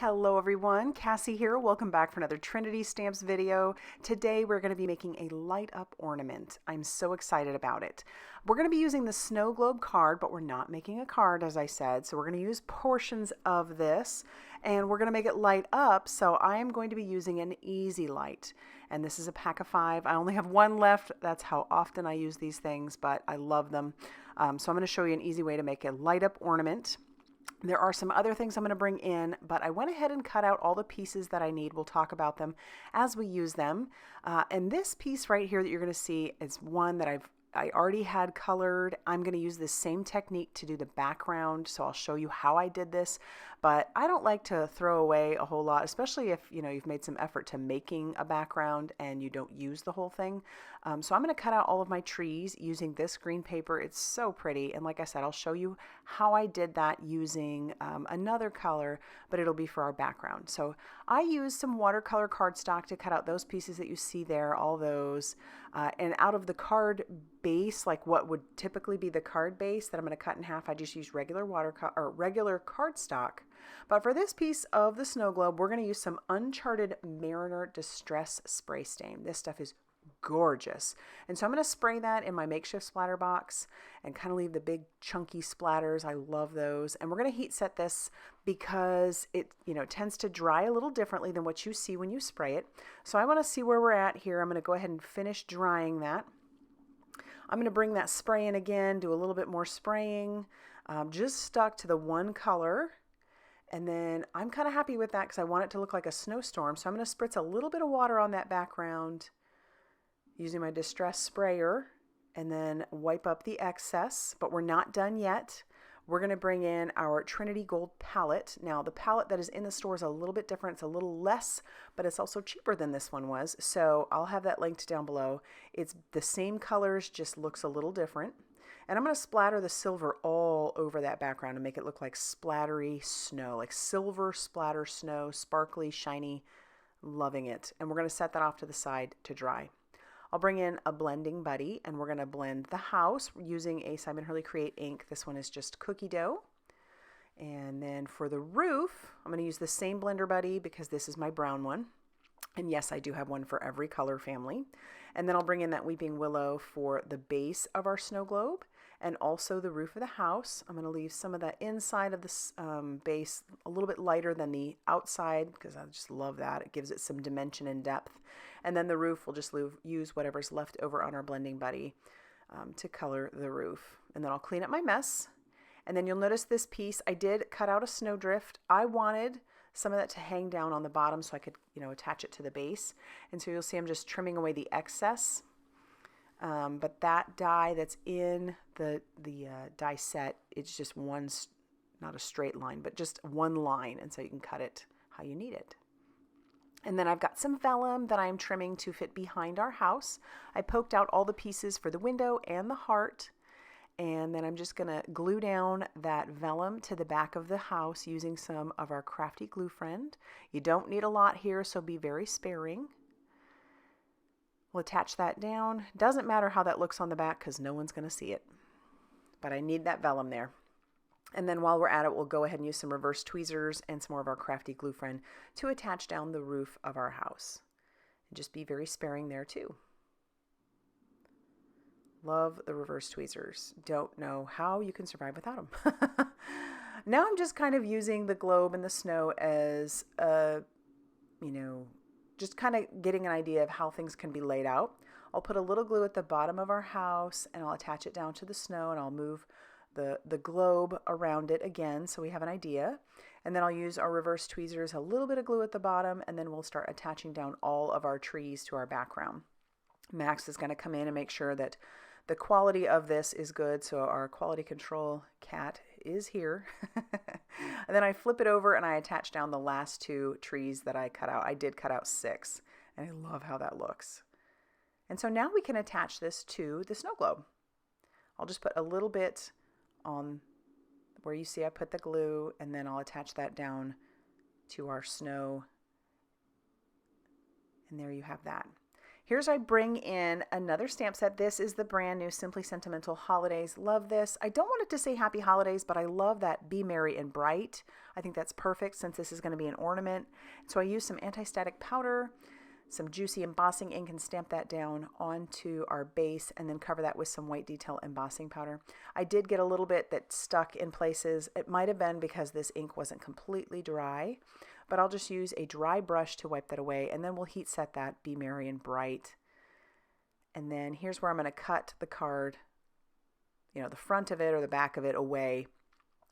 Hello everyone, Cassie here. Welcome back for another Trinity Stamps video. Today we're going to be making a light up ornament. I'm so excited about it. We're going to be using the Snowglobe card, but we're not making a card as I said. So we're going to use portions of this and we're going to make it light up. So I am going to be using an easy light. And this is a pack of 5. I only have one left. That's how often I use these things, but I love them. So I'm going to show you an easy way to make a light up ornament. There are some other things I'm going to bring in, but I went ahead and cut out all the pieces that I need. We'll talk about them as we use them. And this piece right here that you're going to see is one that I already had colored. I'm going to use this same technique to do the background, so I'll show you how I did this. But I don't like to throw away a whole lot, especially if you've made some effort to making a background and you don't use the whole thing. So I'm going to cut out all of my trees using this green paper. It's so pretty, and like I said, I'll show you how I did that using another color, but it'll be for our background. So I used some watercolor cardstock to cut out those pieces that you see there, all those, and out of the card base, like what would typically be the card base that I'm going to cut in half, I just use regular regular cardstock. But for this piece of the snow globe, we're going to use some Uncharted Mariner Distress Spray Stain. This stuff is gorgeous. And so I'm going to spray that in my makeshift splatter box and kind of leave the big chunky splatters. I love those. And we're going to heat set this because it tends to dry a little differently than what you see when you spray it. So I want to see where we're at here. I'm going to go ahead and finish drying that. I'm going to bring that spray in again, do a little bit more spraying. Just stuck to the one color. And then I'm kind of happy with that because I want it to look like a snowstorm. So I'm going to spritz a little bit of water on that background using my distress sprayer and then wipe up the excess. But we're not done yet. We're going to bring in our Trinity Gold palette. Now the palette that is in the store is a little bit different. It's a little less, but it's also cheaper than this one was. So I'll have that linked down below. It's the same colors, just looks a little different. And I'm going to splatter the silver all over that background and make it look like splattery snow, like silver splatter snow, sparkly, shiny, loving it. And we're going to set that off to the side to dry. I'll bring in a blending buddy and we're going to blend the house using a Simon Hurley Create ink. This one is just cookie dough. And then for the roof, I'm going to use the same blender buddy because this is my brown one. And yes, I do have one for every color family. And then I'll bring in that Weeping Willow for the base of our snow globe and also the roof of the house. I'm going to leave some of the inside of this base a little bit lighter than the outside because I just love that. It gives it some dimension and depth. And then the roof, we'll just use whatever's left over on our blending buddy to color the roof. And then I'll clean up my mess. And then you'll notice this piece, I did cut out a snowdrift. I wanted some of that to hang down on the bottom so I could, attach it to the base. And so you'll see I'm just trimming away the excess. But that die that's in the die set, it's just one, not a straight line, but just one line. And so you can cut it how you need it. And then I've got some vellum that I'm trimming to fit behind our house. I poked out all the pieces for the window and the heart. And then I'm just going to glue down that vellum to the back of the house using some of our Crafty Gluefriend. You don't need a lot here, so be very sparing. We'll attach that down. Doesn't matter how that looks on the back because no one's going to see it. But I need that vellum there. And then while we're at it, we'll go ahead and use some reverse tweezers and some more of our Crafty Gluefriend to attach down the roof of our house. And just be very sparing there too. Love the reverse tweezers. Don't know how you can survive without them. Now I'm just kind of using the globe and the snow as just kind of getting an idea of how things can be laid out. I'll put a little glue at the bottom of our house and I'll attach it down to the snow and I'll move the globe around it again so we have an idea. And then I'll use our reverse tweezers, a little bit of glue at the bottom, and then we'll start attaching down all of our trees to our background. Max is going to come in and make sure that the quality of this is good, so our quality control cat is here. And then I flip it over and I attach down the last 2 trees that I cut out. I did cut out 6, and I love how that looks. And so now we can attach this to the snow globe. I'll just put a little bit on where you see I put the glue, and then I'll attach that down to our snow. And there you have that. Here's I bring in another stamp set. This is the brand new Simply Sentimental Holidays. Love this. I don't want it to say Happy Holidays, but I love that Be Merry and Bright. I think that's perfect since this is going to be an ornament. So I use some anti-static powder, some juicy embossing ink, and stamp that down onto our base and then cover that with some white detail embossing powder. I did get a little bit that stuck in places. It might have been because this ink wasn't completely dry, but I'll just use a dry brush to wipe that away, and then we'll heat set that Be Merry and Bright. And then here's where I'm going to cut the card, the front of it or the back of it away.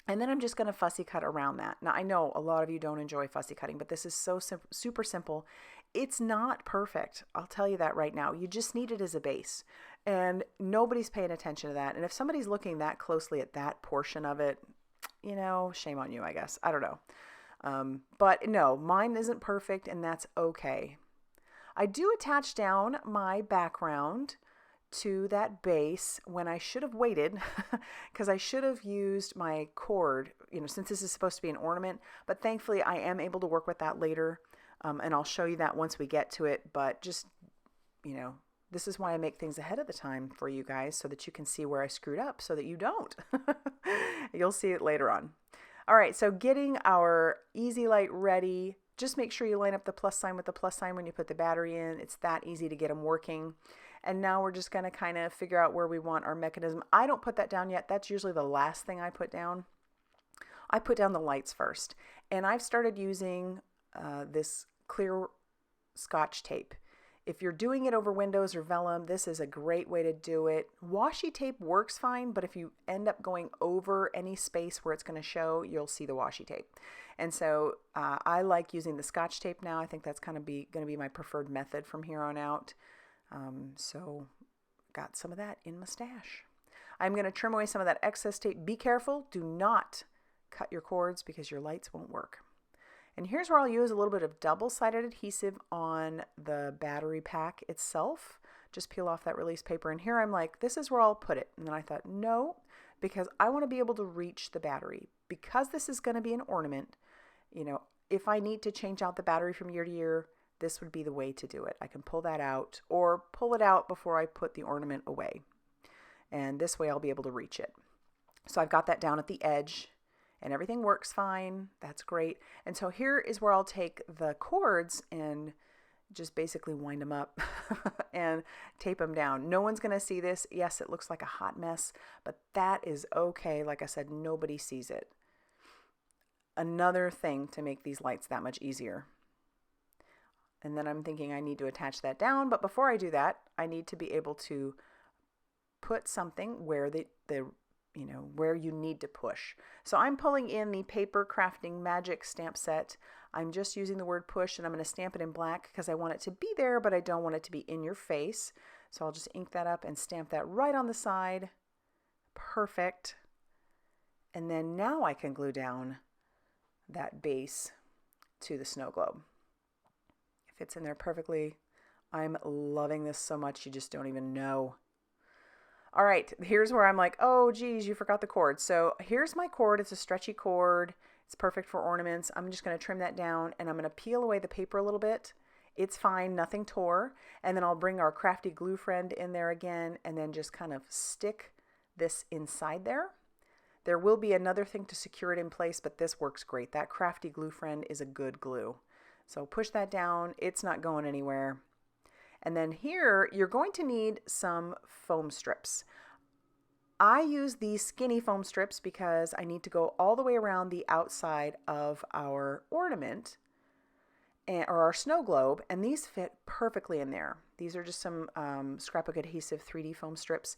And then I'm just going to fussy cut around that. Now, I know a lot of you don't enjoy fussy cutting, but this is so super simple. It's not perfect. I'll tell you that right now. You just need it as a base. And nobody's paying attention to that. And if somebody's looking that closely at that portion of it, shame on you, I guess. I don't know. But no, mine isn't perfect, and that's okay. I do attach down my background to that base when I should have waited because I should have used my cord, since this is supposed to be an ornament, but thankfully I am able to work with that later. And I'll show you that once we get to it, but just, this is why I make things ahead of the time for you guys so that you can see where I screwed up so that you don't. You'll see it later on. All right, so getting our Easy Light ready, just make sure you line up the plus sign with the plus sign when you put the battery in. It's that easy to get them working. And now we're just going to kind of figure out where we want our mechanism. I don't put that down yet. That's usually the last thing I put down. I put down the lights first. And I've started using this clear Scotch tape. If you're doing it over windows or vellum, this is a great way to do it. Washi tape works fine, but if you end up going over any space where it's going to show, you'll see the washi tape. And so I like using the Scotch tape now. I think that's kind of going to be my preferred method from here on out. So got some of that in my stash. I'm going to trim away some of that excess tape. Be careful. Do not cut your cords because your lights won't work. And here's where I'll use a little bit of double-sided adhesive on the battery pack itself. Just peel off that release paper. And here I'm like, this is where I'll put it. And then I thought, no, because I want to be able to reach the battery. Because this is going to be an ornament, if I need to change out the battery from year to year, this would be the way to do it. I can pull that out or pull it out before I put the ornament away. And this way I'll be able to reach it. So I've got that down at the edge. And everything works fine. That's great. And so here is where I'll take the cords and just basically wind them up and tape them down. No one's going to see this. Yes, it looks like a hot mess, but that is okay. Like I said, nobody sees it. Another thing to make these lights that much easier. And then I'm thinking I need to attach that down. But before I do that, I need to be able to put something where where you need to push. So I'm pulling in the Papercrafting Magic stamp set. I'm just using the word push, and I'm going to stamp it in black because I want it to be there, but I don't want it to be in your face. So I'll just ink that up and stamp that right on the side. Perfect. And then now I can glue down that base to the snow globe. It fits in there perfectly. I'm loving this so much you just don't even know. All right, here's where I'm like, oh, geez, you forgot the cord. So here's my cord. It's a stretchy cord. It's perfect for ornaments. I'm just going to trim that down, and I'm going to peel away the paper a little bit. It's fine, nothing tore. And then I'll bring our Crafty Gluefriend in there again, and then just kind of stick this inside there. There will be another thing to secure it in place, but this works great. That Crafty Gluefriend is a good glue. So push that down. It's not going anywhere. And then here, you're going to need some foam strips. I use these skinny foam strips because I need to go all the way around the outside of our ornament or our snow globe, and these fit perfectly in there. These are just some scrapbook adhesive 3D foam strips.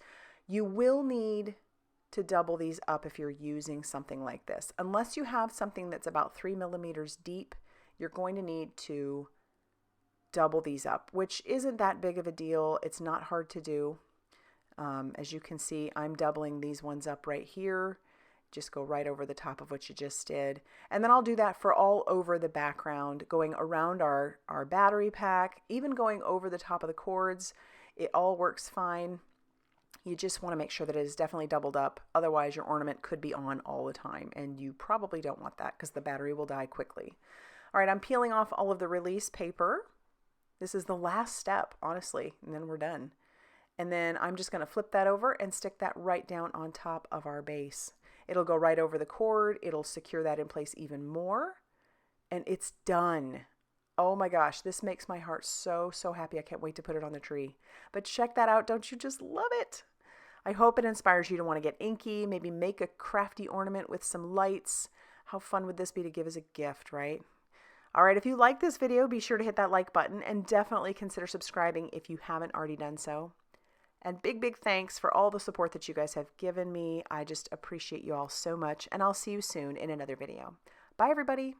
You will need to double these up if you're using something like this. Unless you have something that's about 3 millimeters deep, you're going to need to double these up, which isn't that big of a deal. It's not hard to do. As you can see, I'm doubling these ones up right here. Just go right over the top of what you just did. And then I'll do that for all over the background, going around our battery pack, even going over the top of the cords. It all works fine. You just want to make sure that it is definitely doubled up. Otherwise, your ornament could be on all the time, and you probably don't want that because the battery will die quickly. All right, I'm peeling off all of the release paper. This is the last step, honestly, and then we're done. And then I'm just going to flip that over and stick that right down on top of our base. It'll go right over the cord. It'll secure that in place even more. And it's done. Oh my gosh, this makes my heart so, so happy. I can't wait to put it on the tree. But check that out. Don't you just love it? I hope it inspires you to want to get inky, maybe make a crafty ornament with some lights. How fun would this be to give as a gift, right? All right, if you like this video, be sure to hit that like button and definitely consider subscribing if you haven't already done so. And big, big thanks for all the support that you guys have given me. I just appreciate you all so much, and I'll see you soon in another video. Bye, everybody.